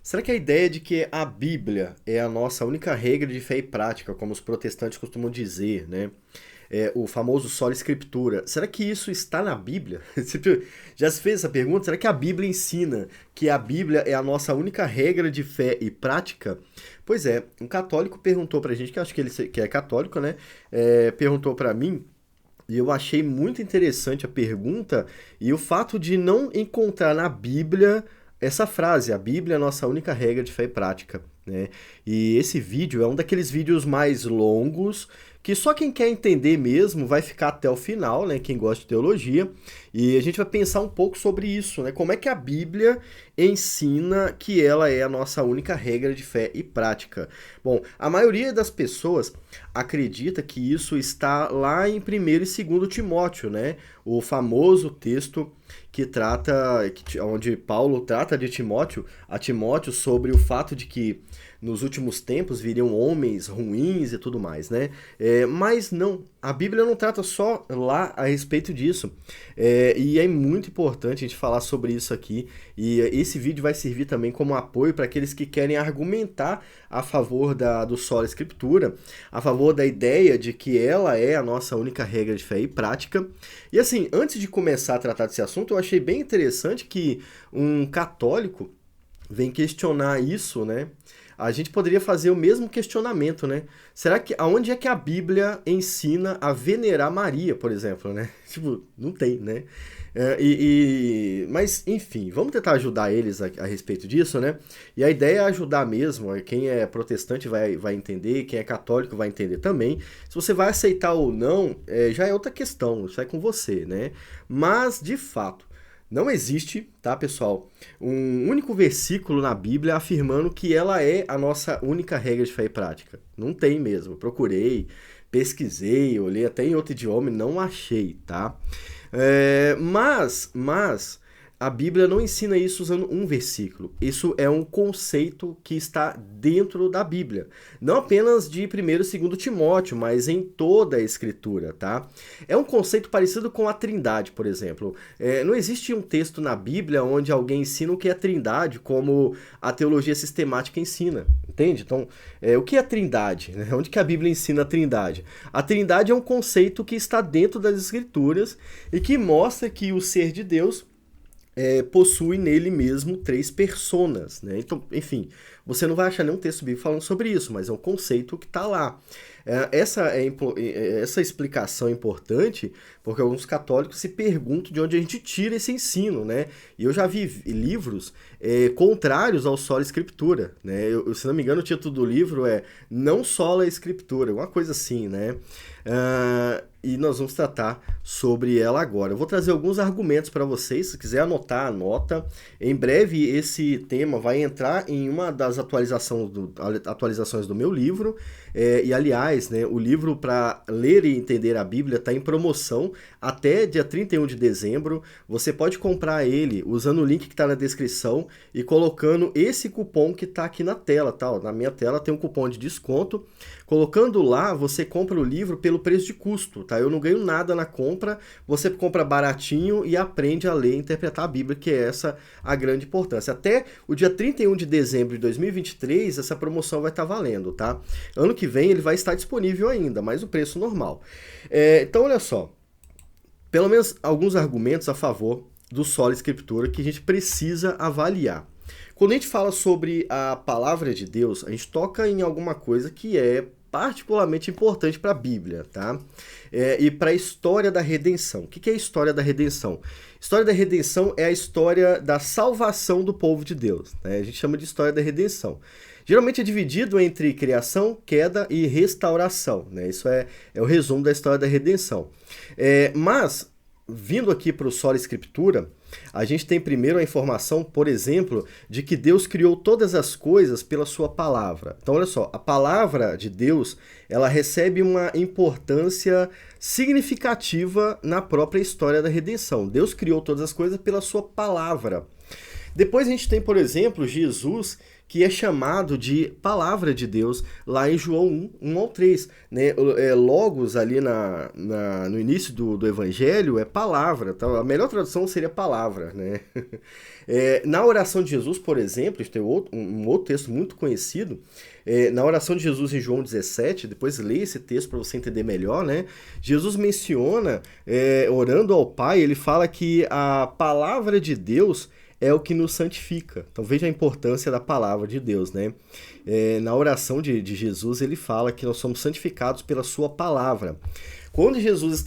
Será que a ideia de que a Bíblia é a nossa única regra de fé e prática, como os protestantes costumam dizer, né? O famoso sola escritura, será que isso está na Bíblia? Você já se fez essa pergunta? Será que a Bíblia ensina que a Bíblia é a nossa única regra de fé e prática? Pois é, um católico perguntou pra gente, que acho que que é católico, né? Perguntou pra mim. E eu achei muito interessante a pergunta e o fato de não encontrar na Bíblia essa frase, a Bíblia é a nossa única regra de fé e prática, né? E esse vídeo é um daqueles vídeos mais longos que só quem quer entender mesmo vai ficar até o final, né? Quem gosta de teologia. E a gente vai pensar um pouco sobre isso, né? Como é que a Bíblia ensina que ela é a nossa única regra de fé e prática? Bom, a maioria das pessoas acredita que isso está lá em primeiro e segundo Timóteo, né? O famoso texto que trata, onde Paulo trata de Timóteo, a Timóteo sobre o fato de que nos últimos tempos viriam homens ruins e tudo mais, né? Mas não, a Bíblia não trata só lá a respeito disso. E é muito importante a gente falar sobre isso aqui. E esse vídeo vai servir também como apoio para aqueles que querem argumentar a favor do sola escritura, a favor da ideia de que ela é a nossa única regra de fé e prática. E assim, antes de começar a tratar desse assunto, eu achei bem interessante que um católico vem questionar isso, né? A gente poderia fazer o mesmo questionamento, né? Será que aonde é que a Bíblia ensina a venerar Maria, por exemplo, né? Tipo, não tem, né? Mas, enfim, vamos tentar ajudar eles a respeito disso, né? E a ideia é ajudar mesmo. Quem é protestante vai entender, quem é católico vai entender também. Se você vai aceitar ou não, já é outra questão, isso é com você, né? Mas, de fato, não existe, tá, pessoal, um único versículo na Bíblia afirmando que ela é a nossa única regra de fé e prática. Não tem mesmo. Eu procurei, pesquisei, olhei até em outro idioma e não achei, tá? Mas a Bíblia não ensina isso usando um versículo. Isso é um conceito que está dentro da Bíblia. Não apenas de 1º e 2º Timóteo, mas em toda a Escritura, tá? É um conceito parecido com a Trindade, por exemplo. Não existe um texto na Bíblia onde alguém ensina o que é a Trindade, como a teologia sistemática ensina, entende? Então, o que é a Trindade? Onde que a Bíblia ensina a Trindade? A Trindade é um conceito que está dentro das Escrituras e que mostra que o ser de Deus possui nele mesmo 3 personas, né? Então, enfim, você não vai achar nenhum texto bíblico falando sobre isso, mas é um conceito que está lá. Essa explicação é importante porque alguns católicos se perguntam de onde a gente tira esse ensino, né? E eu já vi livros contrários ao sola escritura, né? Se não me engano, o título do livro é Não Sola Escritura, uma coisa assim, né? E nós vamos tratar sobre ela agora. Eu vou trazer alguns argumentos para vocês, se quiser anotar, anota. Em breve esse tema vai entrar em uma das atualizações do meu livro. E aliás, né, o livro para ler e entender a Bíblia está em promoção até dia 31 de dezembro. Você pode comprar ele usando o link que está na descrição e colocando esse cupom que está aqui na tela, tá? Na minha tela tem um cupom de desconto. Colocando lá, você compra o livro pelo preço de custo, tá? Eu não ganho nada na compra, você compra baratinho e aprende a ler e interpretar a Bíblia, que é essa a grande importância. Até o dia 31 de dezembro de 2023, essa promoção vai estar valendo, tá? Ano que vem ele vai estar disponível ainda, mas o preço normal. Então, olha só, pelo menos alguns argumentos a favor do sola escritura que a gente precisa avaliar. Quando a gente fala sobre a palavra de Deus, a gente toca em alguma coisa que é particularmente importante para a Bíblia, tá? E para a história da redenção. O que é a história da redenção? História da redenção é a história da salvação do povo de Deus, né? A gente chama de história da redenção. Geralmente é dividido entre criação, queda e restauração, né? Isso é o resumo da história da redenção. Mas, vindo aqui para o sola escritura, a gente tem primeiro a informação, por exemplo, de que Deus criou todas as coisas pela sua palavra. Então, olha só, a palavra de Deus, ela recebe uma importância significativa na própria história da redenção. Deus criou todas as coisas pela sua palavra. Depois a gente tem, por exemplo, Jesus, que é chamado de palavra de Deus, lá em João 1 ao 3. Né? Logos ali no início do Evangelho é palavra. Tá? A melhor tradução seria palavra. Né? Na oração de Jesus, por exemplo, tem um outro texto muito conhecido. Na oração de Jesus em João 17, depois leia esse texto para você entender melhor, né? Jesus menciona, orando ao Pai, ele fala que a palavra de Deus é o que nos santifica. Então veja a importância da palavra de Deus, né? Na oração de Jesus, ele fala que nós somos santificados pela sua palavra. Quando Jesus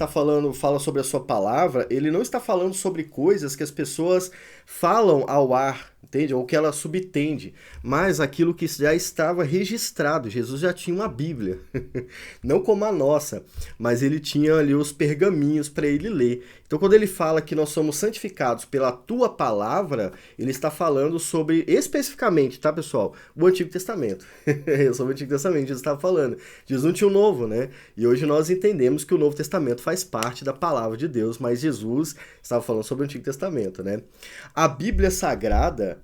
fala sobre a sua palavra, ele não está falando sobre coisas que as pessoas falam ao ar, entende? Ou que ela subtende, mas aquilo que já estava registrado. Jesus já tinha uma Bíblia, não como a nossa, mas ele tinha ali os pergaminhos para ele ler. Então, quando ele fala que nós somos santificados pela tua palavra, ele está falando sobre, especificamente, tá, pessoal? O Antigo Testamento. Sobre o Antigo Testamento, Jesus estava falando. Jesus não tinha o Novo, né? E hoje nós entendemos que o Novo Testamento faz parte da palavra de Deus, mas Jesus estava falando sobre o Antigo Testamento, né? A Bíblia Sagrada,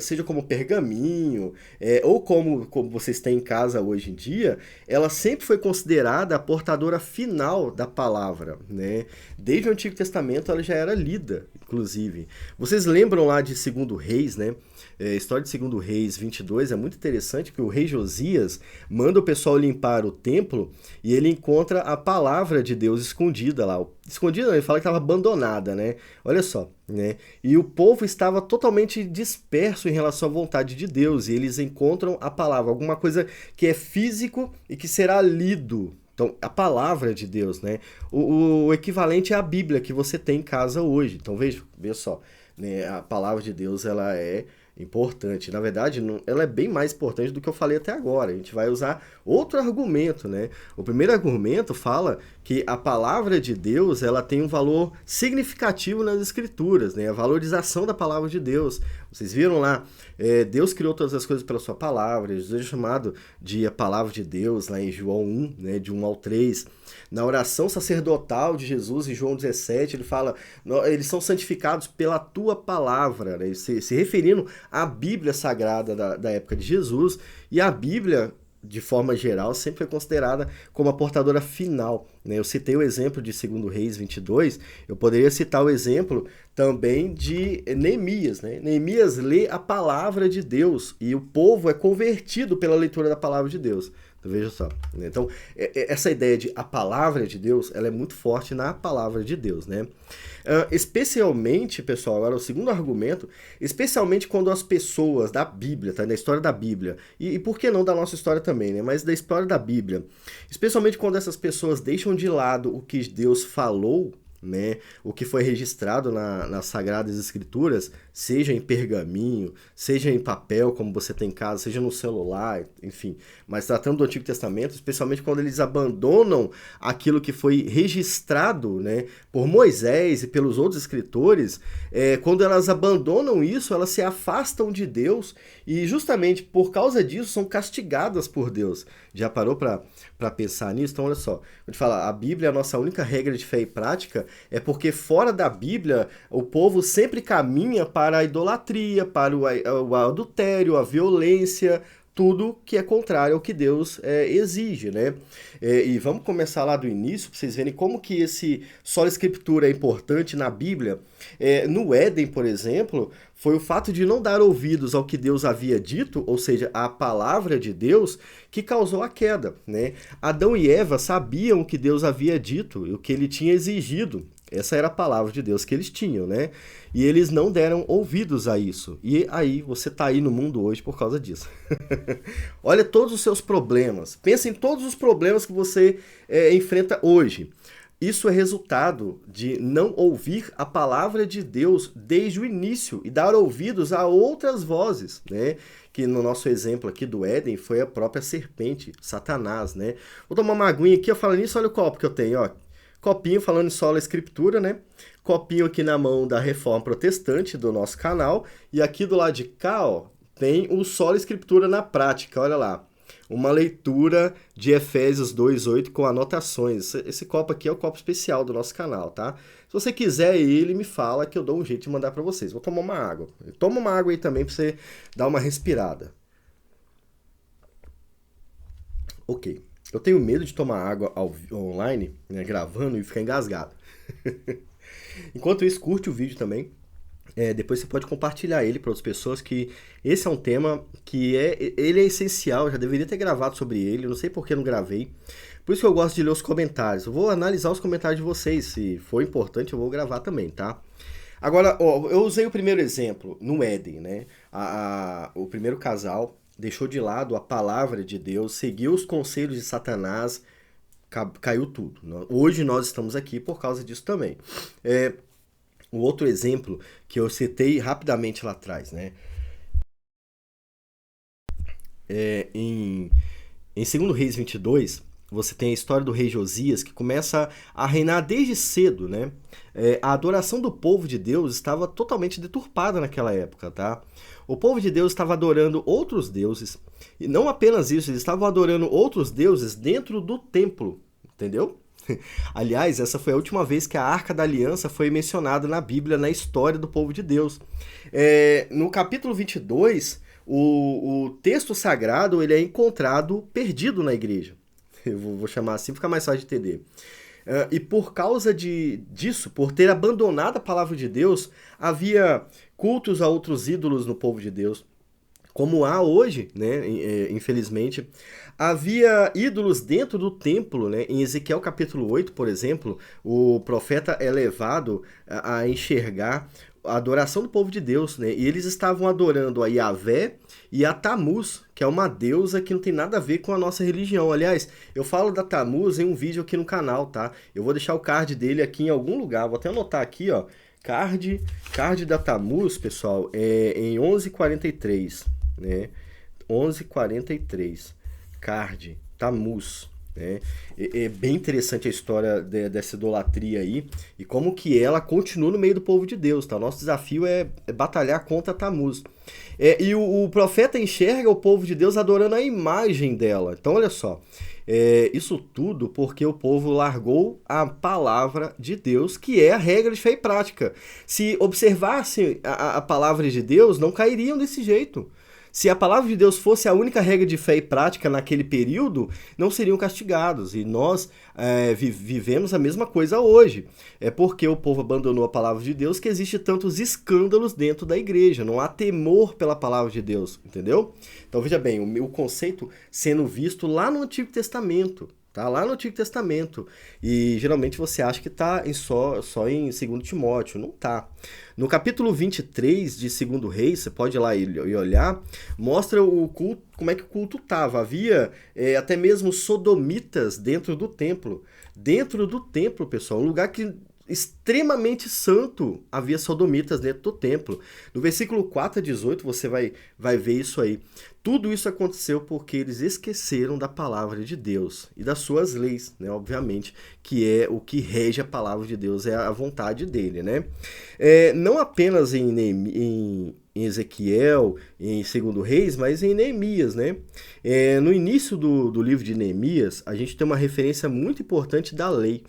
seja como pergaminho, ou como vocês têm em casa hoje em dia, ela sempre foi considerada a portadora final da palavra, né? Desde o Antigo Testamento ela já era lida, inclusive. Vocês lembram lá de 2 Reis, né? A história de 2 Reis 22 é muito interessante, que o rei Josias manda o pessoal limpar o templo e ele encontra a palavra de Deus escondida lá. Escondida não, ele fala que estava abandonada, né? Olha só, né? E o povo estava totalmente disperso em relação à vontade de Deus, e eles encontram a palavra, alguma coisa que é físico e que será lido. Então, a palavra de Deus, né? O equivalente é a Bíblia que você tem em casa hoje. Então, veja só, né? A palavra de Deus, ela é importante. Na verdade, ela é bem mais importante do que eu falei até agora. A gente vai usar outro argumento, né? O primeiro argumento fala que a palavra de Deus, ela tem um valor significativo nas Escrituras, né? A valorização da palavra de Deus. Vocês viram lá, Deus criou todas as coisas pela sua palavra. Jesus é chamado de a palavra de Deus, lá em João 1, né? De 1 ao 3. Na oração sacerdotal de Jesus, em João 17, ele fala, eles são santificados pela tua palavra, né? Se referindo à Bíblia Sagrada da época de Jesus, e a Bíblia, de forma geral, sempre foi considerada como a portadora final, né? Eu citei o exemplo de 2 Reis 22, eu poderia citar o exemplo também de Neemias, né? Neemias lê a palavra de Deus e o povo é convertido pela leitura da palavra de Deus. Veja só. Então, essa ideia de a palavra de Deus, ela é muito forte na palavra de Deus, né? Especialmente, pessoal, agora o segundo argumento, especialmente quando as pessoas da Bíblia, tá? Da história da Bíblia, e por que não da nossa história também, né? Mas da história da Bíblia, especialmente quando essas pessoas deixam de lado o que Deus falou, né? O que foi registrado nas Sagradas Escrituras, seja em pergaminho, seja em papel, como você tem em casa, seja no celular, enfim. Mas tratando do Antigo Testamento, especialmente quando eles abandonam aquilo que foi registrado, né, por Moisés e pelos outros escritores, quando elas abandonam isso, elas se afastam de Deus e justamente por causa disso são castigadas por Deus. Já parou para pensar nisso? Então, olha só, a gente fala, a Bíblia é a nossa única regra de fé e prática, é porque fora da Bíblia o povo sempre caminha para a idolatria, para o adultério, a violência, tudo que é contrário ao que Deus exige, né? E vamos começar lá do início, para vocês verem como que esse sola escritura é importante na Bíblia. No Éden, por exemplo, foi o fato de não dar ouvidos ao que Deus havia dito, ou seja, à palavra de Deus, que causou a queda, né? Adão e Eva sabiam o que Deus havia dito e o que ele tinha exigido. Essa era a palavra de Deus que eles tinham, né? E eles não deram ouvidos a isso. E aí, você tá aí no mundo hoje por causa disso. Olha todos os seus problemas. Pensa em todos os problemas que você enfrenta hoje. Isso é resultado de não ouvir a palavra de Deus desde o início e dar ouvidos a outras vozes, né? Que no nosso exemplo aqui do Éden foi a própria serpente, Satanás, né? Vou tomar uma aguinha aqui, falando nisso, olha o copo que eu tenho, ó. Copinho falando em sola escritura, né? Copinho aqui na mão da Reforma Protestante do nosso canal. E aqui do lado de cá, ó, tem o sola escritura na prática, olha lá. uma leitura de Efésios 2:8 com anotações. Esse copo aqui é o copo especial do nosso canal, tá? Se você quiser ele, me fala que eu dou um jeito de mandar para vocês. Vou tomar uma água. Toma uma água aí também para você dar uma respirada. Ok. Eu tenho medo de tomar água online, né, gravando e ficar engasgado. Enquanto isso, curte o vídeo também. Depois você pode compartilhar ele para outras pessoas, que esse é um tema que ele é essencial. Eu já deveria ter gravado sobre ele, eu não sei por que não gravei. Por isso que eu gosto de ler os comentários. Eu vou analisar os comentários de vocês, se for importante eu vou gravar também, tá? Agora, ó, eu usei o primeiro exemplo no Éden, né? O primeiro casal deixou de lado a palavra de Deus, seguiu os conselhos de Satanás, caiu tudo. Hoje nós estamos aqui por causa disso também. O outro exemplo que eu citei rapidamente lá atrás, né? Em 2 Reis 22, você tem a história do rei Josias, que começa a reinar desde cedo, né? A adoração do povo de Deus estava totalmente deturpada naquela época, tá? O povo de Deus estava adorando outros deuses, e não apenas isso, eles estavam adorando outros deuses dentro do templo, entendeu? Aliás, essa foi a última vez que a Arca da Aliança foi mencionada na Bíblia, na história do povo de Deus. No capítulo 22, o texto sagrado ele é encontrado perdido na igreja. Eu vou chamar assim, fica mais fácil de entender. E por causa disso, por ter abandonado a palavra de Deus, havia cultos a outros ídolos no povo de Deus. Como há hoje, né, infelizmente, havia ídolos dentro do templo, né? Em Ezequiel capítulo 8, por exemplo, o profeta é levado a enxergar a adoração do povo de Deus, né? E eles estavam adorando a Yahvé e a Tamuz, que é uma deusa que não tem nada a ver com a nossa religião. Aliás, eu falo da Tamuz em um vídeo aqui no canal, tá? Eu vou deixar o card dele aqui em algum lugar, vou até anotar aqui, ó. Card da Tamuz, pessoal, é em 11:43, né? 11:43, card, Tamuz, né? É bem interessante a história dessa idolatria aí e como que ela continua no meio do povo de Deus, tá? O nosso desafio é batalhar contra Tamuz. E o profeta enxerga o povo de Deus adorando a imagem dela. Então, olha só, isso tudo porque o povo largou a palavra de Deus, que é a regra de fé e prática. Se observasse a palavra de Deus, não cairiam desse jeito. Se a palavra de Deus fosse a única regra de fé e prática naquele período, não seriam castigados. E nós vivemos a mesma coisa hoje. É porque o povo abandonou a palavra de Deus que existe tantos escândalos dentro da igreja. Não há temor pela palavra de Deus, entendeu? Então veja bem, o conceito sendo visto lá no Antigo Testamento. Tá lá no Antigo Testamento. E geralmente você acha que está só em 2 Timóteo. Não tá. No capítulo 23 de 2 Reis, você pode ir lá e olhar, mostra o culto, como é que o culto estava. Havia até mesmo sodomitas dentro do templo. Dentro do templo, pessoal, um lugar que extremamente santo, havia sodomitas dentro do templo. No versículo 4-18 você vai ver isso aí. Tudo isso aconteceu porque eles esqueceram da palavra de Deus e das suas leis, né? Obviamente, que é o que rege a palavra de Deus, é a vontade dele, né? Não apenas em Ezequiel, em 2 Reis, mas em Neemias, né? No início do livro de Neemias, a gente tem uma referência muito importante da lei.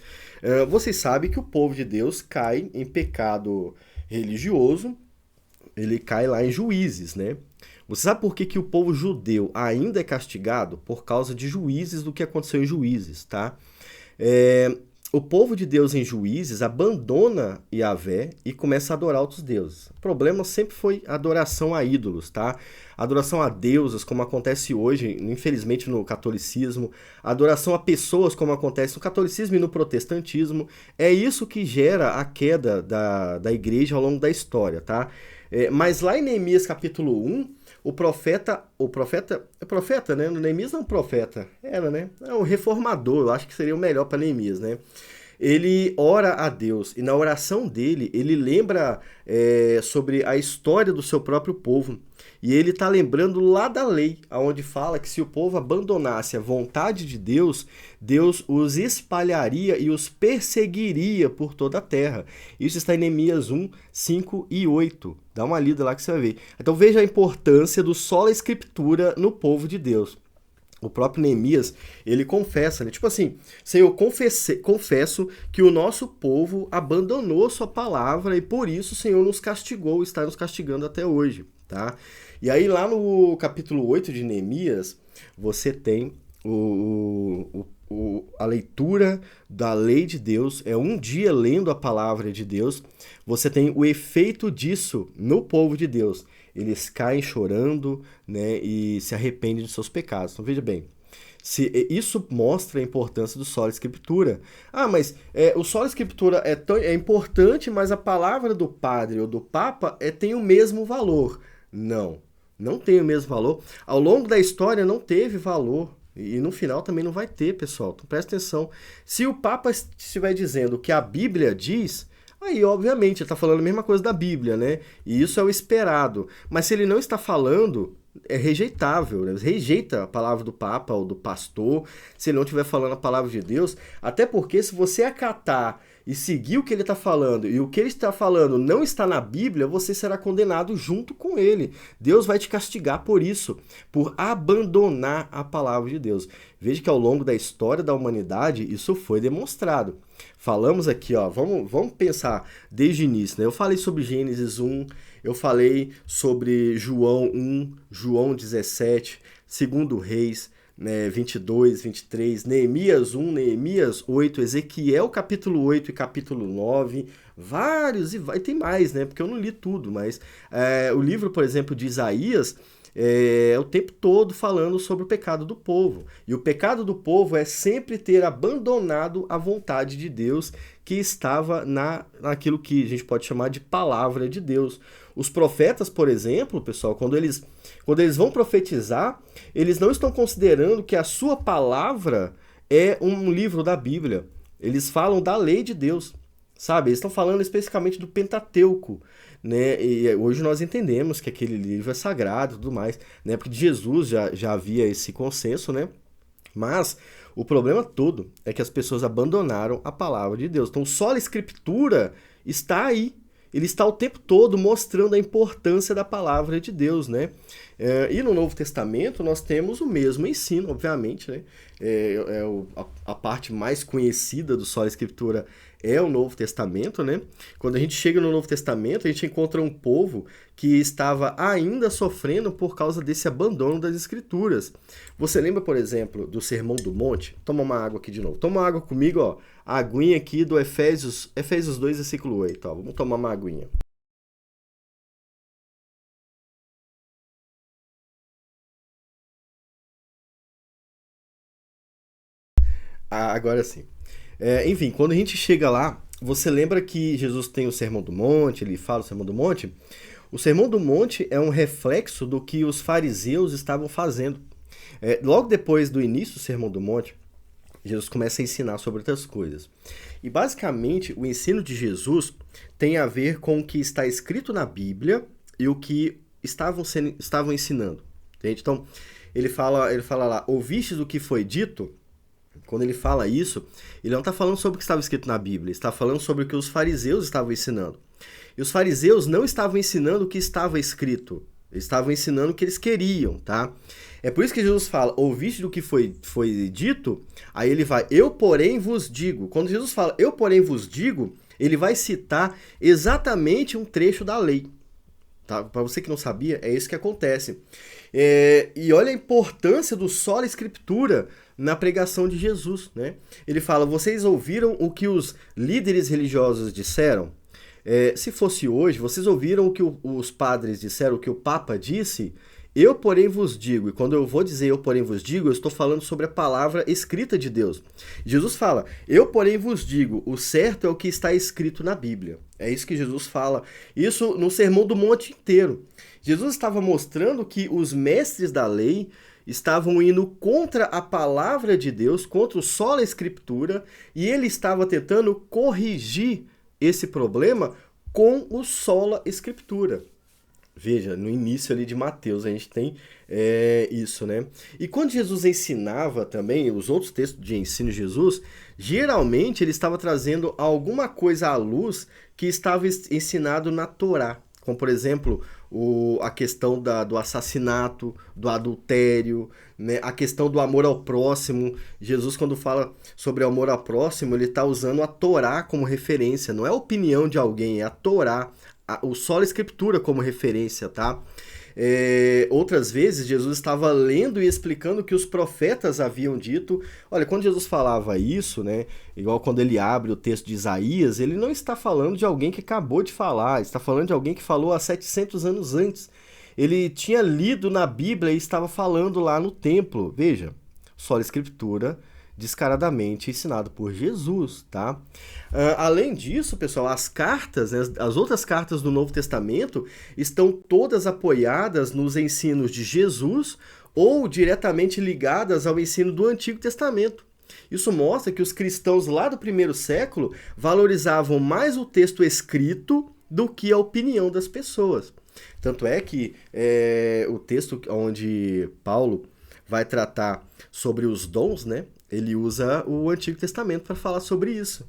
Vocês sabem que o povo de Deus cai em pecado religioso, ele cai lá em Juízes, né? Você sabe por que o povo judeu ainda é castigado? Por causa de Juízes, do que aconteceu em Juízes, tá? O povo de Deus em Juízes abandona Yahvé e começa a adorar outros deuses. O problema sempre foi a adoração a ídolos, tá? A adoração a deuses, como acontece hoje, infelizmente, no catolicismo. A adoração a pessoas, como acontece no catolicismo e no protestantismo. É isso que gera a queda da igreja ao longo da história, tá? Mas lá em Neemias capítulo 1, o profeta, né? Neemias não é um profeta, era, né? É um reformador, eu acho que seria o melhor para Neemias, né? Ele ora a Deus e na oração dele, ele lembra sobre a história do seu próprio povo. E ele está lembrando lá da lei, onde fala que se o povo abandonasse a vontade de Deus, Deus os espalharia e os perseguiria por toda a terra. Isso está em Neemias 1, 5 e 8. Dá uma lida lá que você vai ver. Então veja a importância do sola escritura no povo de Deus. O próprio Neemias, ele confessa, né? Tipo assim, Senhor, confesso que o nosso povo abandonou sua palavra e por isso o Senhor nos castigou, está nos castigando até hoje, tá? E aí lá no capítulo 8 de Neemias, você tem a leitura da lei de Deus, é um dia lendo a palavra de Deus, você tem o efeito disso no povo de Deus. Eles caem chorando, né, e se arrependem de seus pecados. Então veja bem, isso mostra a importância do sola escritura. Ah, mas o sola escritura é importante, mas a palavra do padre ou do papa tem o mesmo valor. Não, não tem o mesmo valor. Ao longo da história não teve valor. E no final também não vai ter, pessoal. Então presta atenção. Se o Papa estiver dizendo o que a Bíblia diz, aí obviamente ele está falando a mesma coisa da Bíblia, né? E isso é o esperado. Mas se ele não está falando, é rejeitável, né? Rejeita a palavra do Papa ou do pastor, se ele não estiver falando a palavra de Deus. Até porque se você acatar e seguir o que ele está falando, e o que ele está falando não está na Bíblia, você será condenado junto com ele. Deus vai te castigar por isso, por abandonar a palavra de Deus. Veja que ao longo da história da humanidade, isso foi demonstrado. Falamos aqui, ó, vamos pensar desde o início, né? Eu falei sobre Gênesis 1, eu falei sobre João 1, João 17, 2 Reis, né, 22, 23, Neemias 1, Neemias 8, Ezequiel capítulo 8 e capítulo 9, vários, e tem mais, né, porque eu não li tudo, mas o livro, por exemplo, de Isaías o tempo todo falando sobre o pecado do povo. E o pecado do povo é sempre ter abandonado a vontade de Deus que estava naquilo que a gente pode chamar de palavra de Deus. Os profetas, por exemplo, pessoal, quando eles vão profetizar, eles não estão considerando que a sua palavra é um livro da Bíblia. Eles falam da lei de Deus, sabe? Eles estão falando especificamente do Pentateuco, né? E hoje nós entendemos que aquele livro é sagrado e tudo mais. Na época de Jesus já havia esse consenso, né? Mas o problema todo é que as pessoas abandonaram a palavra de Deus. Então, só a Escritura está aí. Ele está o tempo todo mostrando a importância da palavra de Deus, né? E no Novo Testamento nós temos o mesmo ensino, obviamente, né? A parte mais conhecida do Sola Escritura é o Novo Testamento, né? Quando a gente chega no Novo Testamento, a gente encontra um povo que estava ainda sofrendo por causa desse abandono das Escrituras. Você lembra, por exemplo, do Sermão do Monte? Toma uma água aqui de novo. Toma uma água comigo, ó. A aguinha aqui do Efésios 2, versículo 8. Ó. Vamos tomar uma aguinha. Agora sim. Enfim, quando a gente chega lá, você lembra que Jesus tem o Sermão do Monte, ele fala o Sermão do Monte? O Sermão do Monte é um reflexo do que os fariseus estavam fazendo. Logo depois do início do Sermão do Monte, Jesus começa a ensinar sobre outras coisas. E basicamente, o ensino de Jesus tem a ver com o que está escrito na Bíblia e o que estavam ensinando. Entende? Então, ele fala lá, ouvistes o que foi dito? Quando ele fala isso, ele não está falando sobre o que estava escrito na Bíblia, ele está falando sobre o que os fariseus estavam ensinando. E os fariseus não estavam ensinando o que estava escrito, eles estavam ensinando o que eles queriam, tá? É por isso que Jesus fala, ouviste do que foi dito, aí ele vai, eu porém vos digo. Quando Jesus fala, eu porém vos digo, ele vai citar exatamente um trecho da lei. Tá? Para você que não sabia, é isso que acontece. E olha a importância do sola escritura na pregação de Jesus, né? Ele fala, vocês ouviram o que os líderes religiosos disseram? Se fosse hoje, vocês ouviram o que os padres disseram, o que o Papa disse? Eu, porém, vos digo, e quando eu vou dizer eu, porém, vos digo, eu estou falando sobre a palavra escrita de Deus. Jesus fala, eu, porém, vos digo, o certo é o que está escrito na Bíblia. É isso que Jesus fala. Isso no Sermão do Monte inteiro. Jesus estava mostrando que os mestres da lei estavam indo contra a palavra de Deus, contra o sola escritura, e ele estava tentando corrigir esse problema com o sola escritura. Veja, no início ali de Mateus a gente tem isso, né? E quando Jesus ensinava também, os outros textos de ensino de Jesus, geralmente ele estava trazendo alguma coisa à luz que estava ensinado na Torá. Como, por exemplo, a questão do assassinato, do adultério, né? A questão do amor ao próximo. Jesus, quando fala sobre amor ao próximo, ele está usando a Torá como referência. Não é a opinião de alguém, é a Torá, o Sola Escritura como referência, tá? Outras vezes Jesus estava lendo e explicando o que os profetas haviam dito. Olha, quando Jesus falava isso, né, igual quando ele abre o texto de Isaías, ele não está falando de alguém que acabou de falar, está falando de alguém que falou há 700 anos antes. Ele tinha lido na Bíblia e estava falando lá no templo. Veja, sola Escritura, descaradamente ensinado por Jesus, tá? Além disso, pessoal, as cartas, né, as outras cartas do Novo Testamento estão todas apoiadas nos ensinos de Jesus ou diretamente ligadas ao ensino do Antigo Testamento. Isso mostra que os cristãos lá do primeiro século valorizavam mais o texto escrito do que a opinião das pessoas. Tanto é que o texto onde Paulo vai tratar sobre os dons, né? Ele usa o Antigo Testamento para falar sobre isso.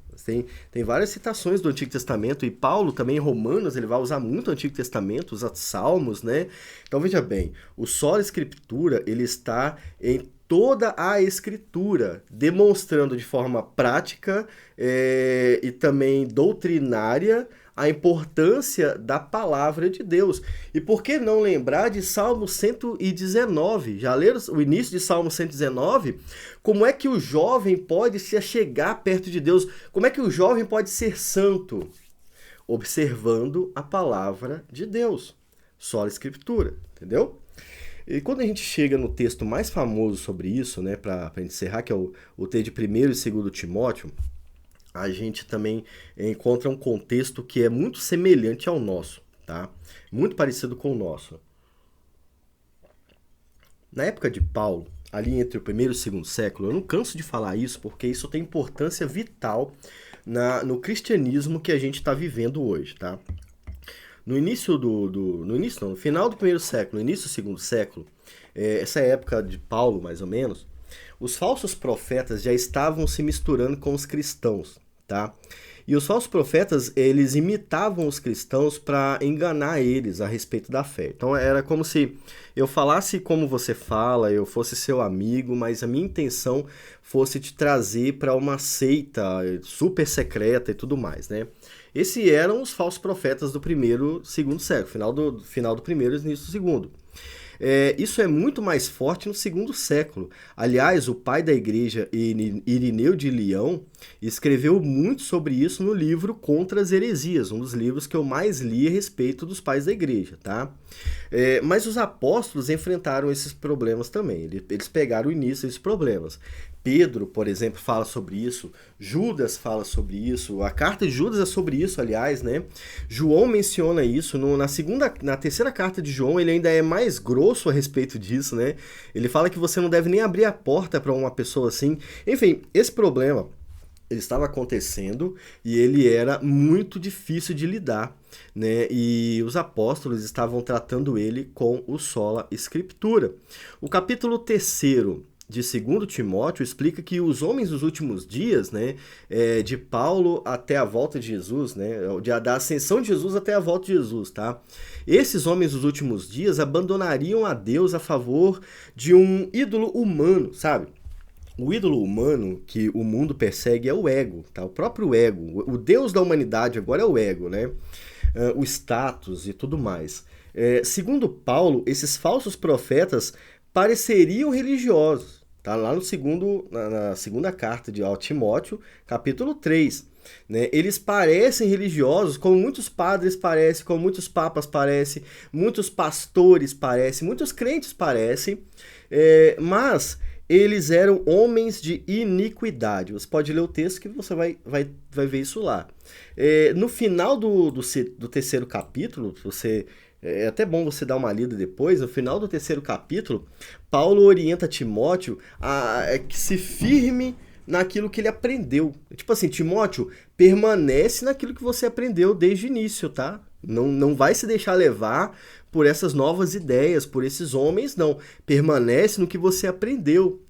Tem várias citações do Antigo Testamento, e Paulo também em Romanos, ele vai usar muito o Antigo Testamento, usa Salmos, né? Então veja bem, o sola Escritura, ele está em toda a Escritura, demonstrando de forma prática e também doutrinária a importância da palavra de Deus. E por que não lembrar de Salmo 119? Já leram o início de Salmo 119? Como é que o jovem pode se achegar perto de Deus? Como é que o jovem pode ser santo? Observando a palavra de Deus. Sola Escritura, entendeu? E quando a gente chega no texto mais famoso sobre isso, né, para encerrar, que é o texto de 1º e 2º Timóteo, a gente também encontra um contexto que é muito semelhante ao nosso, tá? Muito parecido com o nosso. Na época de Paulo, ali entre o 1º e o 2º século, eu não canso de falar isso porque isso tem importância vital no cristianismo que a gente está vivendo hoje, tá? No final do 1º século, no início do 2º século, essa época de Paulo, mais ou menos, os falsos profetas já estavam se misturando com os cristãos, tá? E os falsos profetas, eles imitavam os cristãos para enganar eles a respeito da fé. Então era como se eu falasse como você fala, eu fosse seu amigo, mas a minha intenção fosse te trazer para uma seita super secreta e tudo mais, né? Esses eram os falsos profetas do 1º, 2º século, final do 1º e início do 2º. Isso é muito mais forte no 2º século. Aliás, o pai da igreja, Irineu de Leão, escreveu muito sobre isso no livro Contra as Heresias, um dos livros que eu mais li a respeito dos pais da igreja, tá? Mas os apóstolos enfrentaram esses problemas também, eles pegaram o início desses problemas. Pedro, por exemplo, fala sobre isso, Judas fala sobre isso, a carta de Judas é sobre isso, aliás, né? João menciona isso, na terceira carta de João ele ainda é mais grosso a respeito disso, né? Ele fala que você não deve nem abrir a porta para uma pessoa assim. Enfim, esse problema ele estava acontecendo e ele era muito difícil de lidar, né? E os apóstolos estavam tratando ele com o sola Escritura. O capítulo 3º de 2º Timóteo explica que os homens dos últimos dias, né, de Paulo até a volta de Jesus, né, da ascensão de Jesus até a volta de Jesus, tá? Esses homens dos últimos dias abandonariam a Deus a favor de um ídolo humano, sabe? O ídolo humano que o mundo persegue é o ego, tá? O próprio ego. O Deus da humanidade agora é o ego, né? O status e tudo mais. Segundo Paulo, esses falsos profetas pareceriam religiosos, tá? Lá na segunda carta de Timóteo, capítulo 3. Né? Eles parecem religiosos, como muitos padres parecem, como muitos papas parecem, muitos pastores parecem, muitos crentes parecem, mas eles eram homens de iniquidade. Você pode ler o texto que você vai ver isso lá. No final do 3º capítulo, é até bom você dar uma lida depois, no final do 3º capítulo, Paulo orienta Timóteo a que se firme naquilo que ele aprendeu. Tipo assim, Timóteo, permanece naquilo que você aprendeu desde o início, tá? Não vai se deixar levar por essas novas ideias, por esses homens, não. Permanece no que você aprendeu.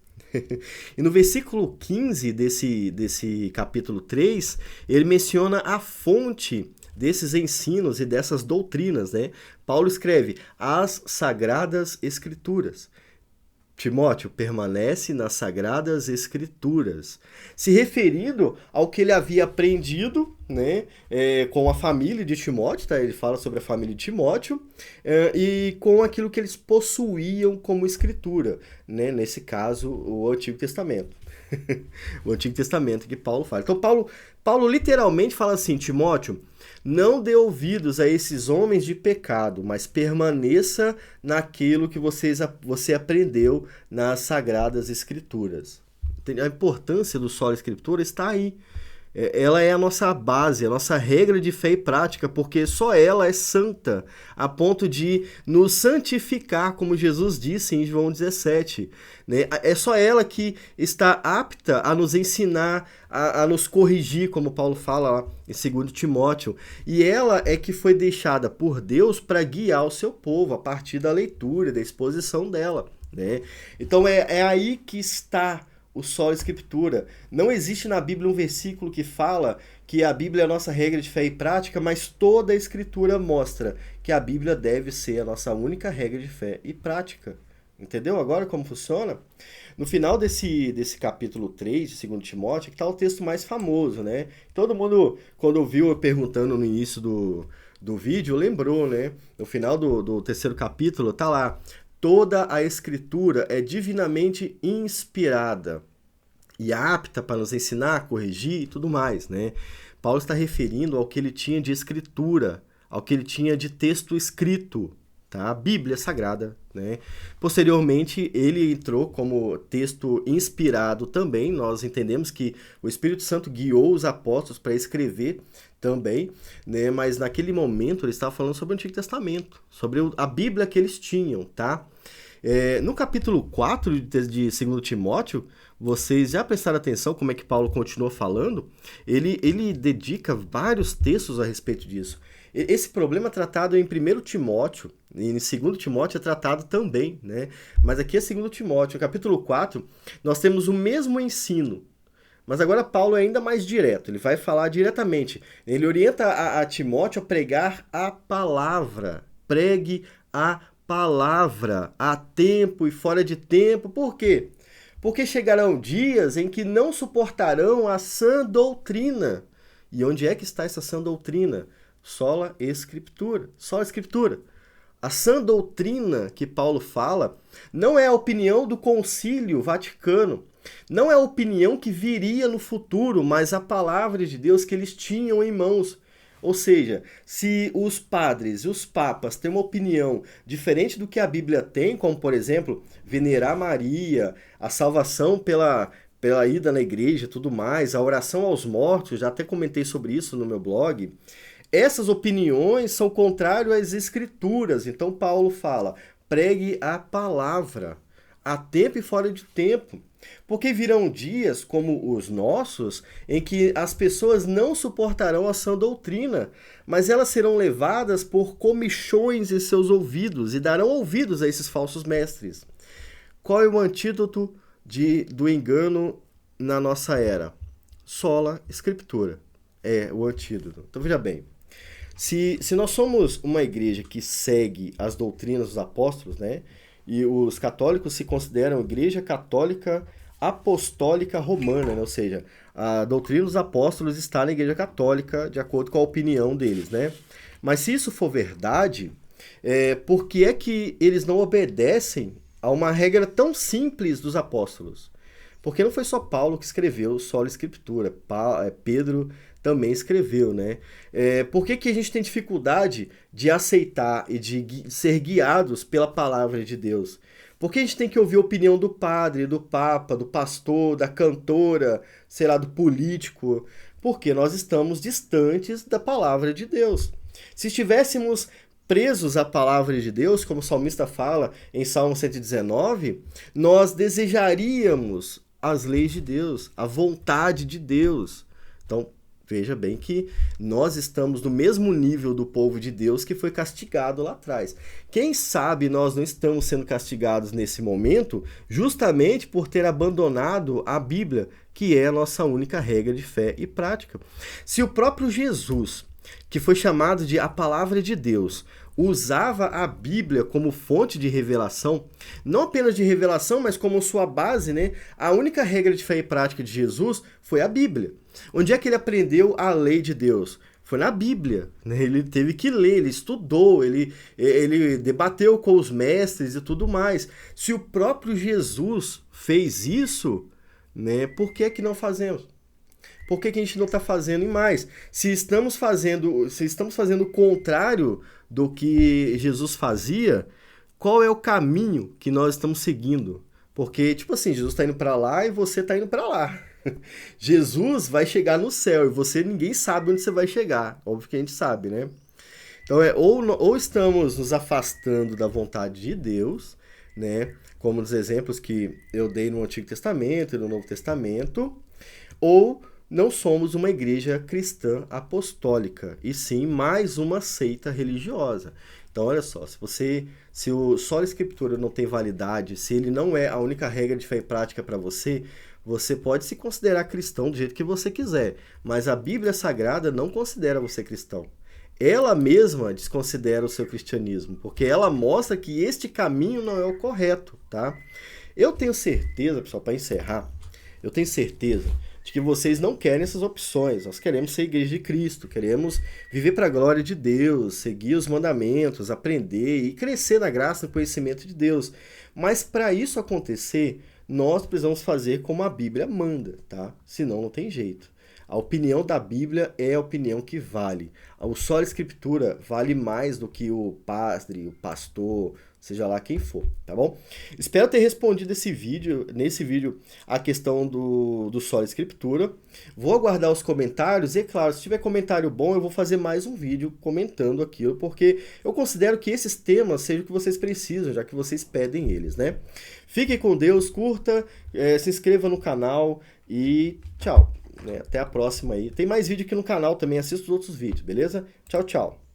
E no versículo 15 desse capítulo 3, ele menciona a fonte desses ensinos e dessas doutrinas, né? Paulo escreve as Sagradas Escrituras. Timóteo permanece nas Sagradas Escrituras, se referindo ao que ele havia aprendido, né, com a família de Timóteo, tá? Ele fala sobre a família de Timóteo, e com aquilo que eles possuíam como escritura, né? Nesse caso, o Antigo Testamento. O Antigo Testamento que Paulo fala. Então, Paulo literalmente fala assim: Timóteo, não dê ouvidos a esses homens de pecado, mas permaneça naquilo que você aprendeu nas Sagradas Escrituras. A importância do Sola Escritura está aí. Ela é a nossa base, a nossa regra de fé e prática, porque só ela é santa, a ponto de nos santificar, como Jesus disse em João 17. Né? É só ela que está apta a nos ensinar, a nos corrigir, como Paulo fala lá em 2 Timóteo. E ela é que foi deixada por Deus para guiar o seu povo, a partir da leitura, da exposição dela. Né? Então é aí que está o Sola Escritura. Não existe na Bíblia um versículo que fala que a Bíblia é a nossa regra de fé e prática, mas toda a Escritura mostra que a Bíblia deve ser a nossa única regra de fé e prática. Entendeu agora como funciona? No final desse capítulo 3 de 2 Timóteo, que está o texto mais famoso, né? Todo mundo, quando ouviu eu perguntando no início do vídeo, lembrou, né? No final do terceiro capítulo, tá lá: toda a Escritura é divinamente inspirada e apta para nos ensinar, corrigir e tudo mais, né? Paulo está referindo ao que ele tinha de escritura, ao que ele tinha de texto escrito, tá? A Bíblia Sagrada, né? Posteriormente, ele entrou como texto inspirado também. Nós entendemos que o Espírito Santo guiou os apóstolos para escrever também, né? Mas naquele momento ele estava falando sobre o Antigo Testamento, sobre a Bíblia que eles tinham, tá? No capítulo 4 de 2 Timóteo, vocês já prestaram atenção como é que Paulo continua falando? Ele dedica vários textos a respeito disso. Esse problema é tratado em 1 Timóteo, e em 2 Timóteo é tratado também, né? Mas aqui é 2 Timóteo, no capítulo 4, nós temos o mesmo ensino. Mas agora Paulo é ainda mais direto, ele vai falar diretamente. Ele orienta a Timóteo a pregar a palavra. Pregue a palavra, a tempo e fora de tempo. Por quê? Porque chegarão dias em que não suportarão a sã doutrina. E onde é que está essa sã doutrina? Sola Escritura. Sola Escritura. A sã doutrina que Paulo fala não é a opinião do Concílio Vaticano, não é a opinião que viria no futuro, mas a palavra de Deus que eles tinham em mãos. Ou seja, se os padres e os papas têm uma opinião diferente do que a Bíblia tem, como, por exemplo, venerar Maria, a salvação pela ida na igreja e tudo mais, a oração aos mortos, já até comentei sobre isso no meu blog, essas opiniões são contrárias às Escrituras. Então Paulo fala: pregue a palavra, a tempo e fora de tempo. Porque virão dias como os nossos, em que as pessoas não suportarão a sã doutrina, mas elas serão levadas por comichões em seus ouvidos e darão ouvidos a esses falsos mestres. Qual é o antídoto do engano na nossa era? Sola Escritura é o antídoto. Então veja bem, se nós somos uma igreja que segue as doutrinas dos apóstolos, né? E os católicos se consideram Igreja Católica Apostólica Romana, né? Ou seja, a doutrina dos apóstolos está na Igreja Católica, de acordo com a opinião deles, né? Mas se isso for verdade, por que é que eles não obedecem a uma regra tão simples dos apóstolos? Porque não foi só Paulo que escreveu Sola Escritura, Pedro também escreveu, né? Por que a gente tem dificuldade de aceitar e de ser guiados pela palavra de Deus? Por que a gente tem que ouvir a opinião do padre, do papa, do pastor, da cantora, sei lá, do político? Porque nós estamos distantes da palavra de Deus. Se estivéssemos presos à palavra de Deus, como o salmista fala em Salmo 119, nós desejaríamos as leis de Deus, a vontade de Deus. Então, veja bem que nós estamos no mesmo nível do povo de Deus que foi castigado lá atrás. Quem sabe nós não estamos sendo castigados nesse momento justamente por ter abandonado a Bíblia, que é a nossa única regra de fé e prática. Se o próprio Jesus que foi chamado de a Palavra de Deus, usava a Bíblia como fonte de revelação, não apenas de revelação, mas como sua base, né? A única regra de fé e prática de Jesus foi a Bíblia. Onde é que ele aprendeu a lei de Deus? Foi na Bíblia, né? Ele teve que ler, ele estudou, ele debateu com os mestres e tudo mais. Se o próprio Jesus fez isso, né? Por que que não fazemos? Por que que a gente não está fazendo em mais? Se estamos fazendo o contrário do que Jesus fazia, qual é o caminho que nós estamos seguindo? Porque, tipo assim, Jesus está indo para lá e você está indo para lá. Jesus vai chegar no céu e você, ninguém sabe onde você vai chegar. Óbvio que a gente sabe, né? Então ou estamos nos afastando da vontade de Deus, né? Como nos exemplos que eu dei no Antigo Testamento e no Novo Testamento, ou não somos uma igreja cristã apostólica, e sim mais uma seita religiosa. Então, olha só, se o só a escritura não tem validade, se ele não é a única regra de fé e prática para você, você pode se considerar cristão do jeito que você quiser, mas a Bíblia Sagrada não considera você cristão. Ela mesma desconsidera o seu cristianismo, porque ela mostra que este caminho não é o correto, tá? Eu tenho certeza, pessoal, para encerrar, eu tenho certeza de que vocês não querem essas opções. Nós queremos ser igreja de Cristo, queremos viver para a glória de Deus, seguir os mandamentos, aprender e crescer na graça e no conhecimento de Deus. Mas para isso acontecer, nós precisamos fazer como a Bíblia manda, tá? Senão não tem jeito. A opinião da Bíblia é a opinião que vale. O só a Escritura vale mais do que o padre, o pastor, seja lá quem for, tá bom? Espero ter respondido nesse vídeo a questão do só a Escritura. Vou aguardar os comentários e, é claro, se tiver comentário bom, eu vou fazer mais um vídeo comentando aquilo, porque eu considero que esses temas sejam o que vocês precisam, já que vocês pedem eles, né? Fiquem com Deus, curta, se inscreva no canal e tchau. Até a próxima aí. Tem mais vídeo aqui no canal também, assista os outros vídeos, beleza? Tchau, tchau.